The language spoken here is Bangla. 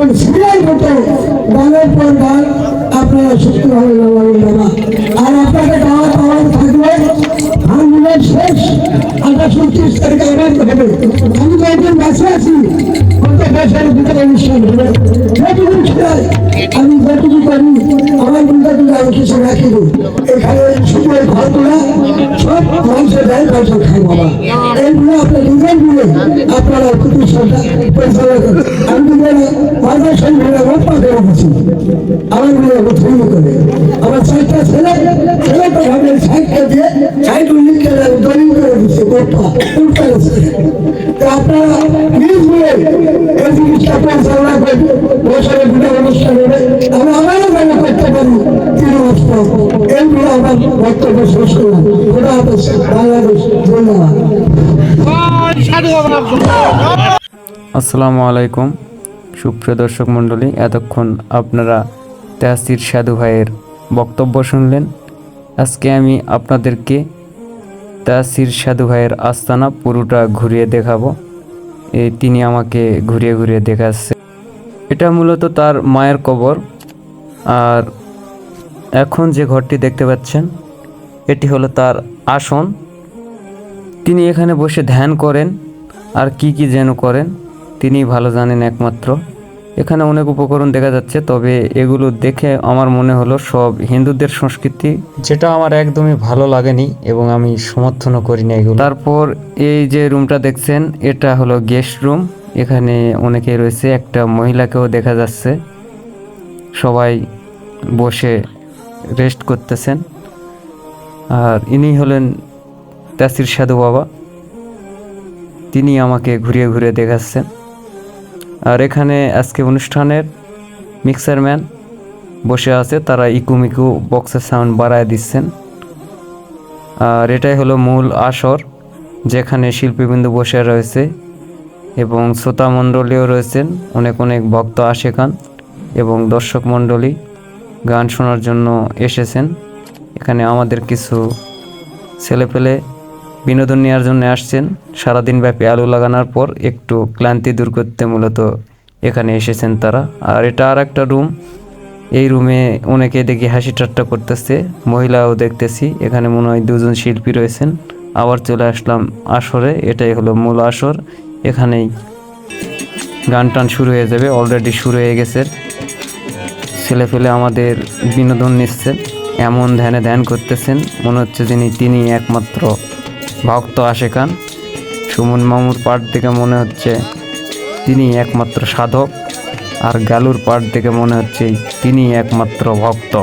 এবং সিরিয়াল মতো গানের পর গান আপনারা সুস্থভাবে ব্যবহার বাবা। আর আপনাদের গাওয়া পাওয়ার থাকবে ভাঙনের শেষ 28-29 তারিখে আনন্দ হবে। আমি তো একজন বাসে আছি, প্রত্যেক বছর দুটো অনুষ্ঠান হবে। যেটুকু ছেড়ে আমি যেটুকু করি আমার দুটো আমি কিছু রাখিনি। এখানে শুধু ঘর তোলা সব মাংস দেয় মাংস খাই বাবা। এইগুলো আপনার নিজের মিলে আপনারা প্রতিষ্ঠানটা পরিচালনা করেন। আমি তো মাঝে সঙ্গে রপ্পা করে দিচ্ছি আমার মিলে তৈরি করে আমার 4টা ছেলে তো ভাবে সাইডটা দিয়ে সাইড উল্লিখে দলিল করে দিচ্ছে আপনারা নিজ মিলে এই জিনিসটা পরিচালনা করেন। বছরে দুটো অনুষ্ঠান হবে, আমি আমারও যেন করতে পারি 3 বছর। এইগুলো আমার বক্তব্য শেষ করলাম। ওটা বাংলাদেশ ধন্যবাদ। আসসালামু আলাইকুম সুপ্রিয় দর্শক মণ্ডলী, এতক্ষণ আপনারা তাসির সাধু ভাইয়ের বক্তব্য শুনলেন। আজকে আমি আপনাদেরকে তাসির সাধু ভাইয়ের আস্তানা পুরোটা ঘুরিয়ে দেখাবো। তিনি আমাকে ঘুরিয়ে ঘুরিয়ে দেখাচ্ছে। এটা মূলত তার মায়ের কবর। আর এখন যে ঘরটি দেখতে পাচ্ছেন এটি হলো তার আসন। তিনি এখানে বসে ধ্যান করেন আর কি যেন করেন তিনি ভালো জানেন একমাত্র। এখানে অনেক উপকরণ দেখা যাচ্ছে, তবে এগুলো দেখে আমার মনে হলো সব হিন্দুদের সংস্কৃতি, যেটা আমার একদমই ভালো লাগেনি এবং আমি সমর্থনও করি না এগুলো। তারপর এই যে রুমটা দেখছেন এটা হলো গেস্ট রুম। এখানে অনেকেই রয়েছে, একটা মহিলাকেও দেখা যাচ্ছে। সবাই বসে রেস্ট করতেছেন। আর ইনি হলেন তাসির সাধু বাবা, তিনি আমাকে ঘুরিয়ে ঘুরিয়ে দেখাচ্ছেন। আর এখানে আজকে অনুষ্ঠানের মিক্সারম্যান বসে আছে, তারা ইকুমিকু বক্সের সাউন্ড বাড়ায় দিচ্ছেন। আর এটাই হলো মূল আসর, যেখানে শিল্পীবৃন্দ বসে রয়েছে এবং শ্রোতা মণ্ডলীও রয়েছেন। অনেক অনেক ভক্ত আশেকান এবং দর্শক মণ্ডলী গান শোনার জন্য এসেছেন। এখানে আমাদের কিছু ছেলেপেলে বিনোদন নেওয়ার জন্য আসছেন। সারাদিন ব্যাপী আলো লাগানোর পর একটু ক্লান্তি দূর করতে মূলত এখানে এসেছেন তারা। আর এটা আর একটা রুম, এই রুমে অনেকে দেখি হাসি ঠাট্টা করতেছে, মহিলাও দেখতেছি। এখানে মনে হয় 2জন শিল্পী রয়েছেন। আবার চলে আসলাম আসরে, এটাই হলো মূল আসর। এখানেই গান টান শুরু হয়ে যাবে, অলরেডি শুরু হয়ে গেছে। ছেলেপেলে আমাদের বিনোদন নিচ্ছেন, এমন ধ্যানে ধ্যান করতেছেন মনে হচ্ছে তিনি একমাত্র ভক্ত আশেকান। সুমন মামুর পাঠ থেকে মনে হচ্ছে তিনি একমাত্র সাধক, আর গালুর পাঠ থেকে মনে হচ্ছে তিনি একমাত্র ভক্ত।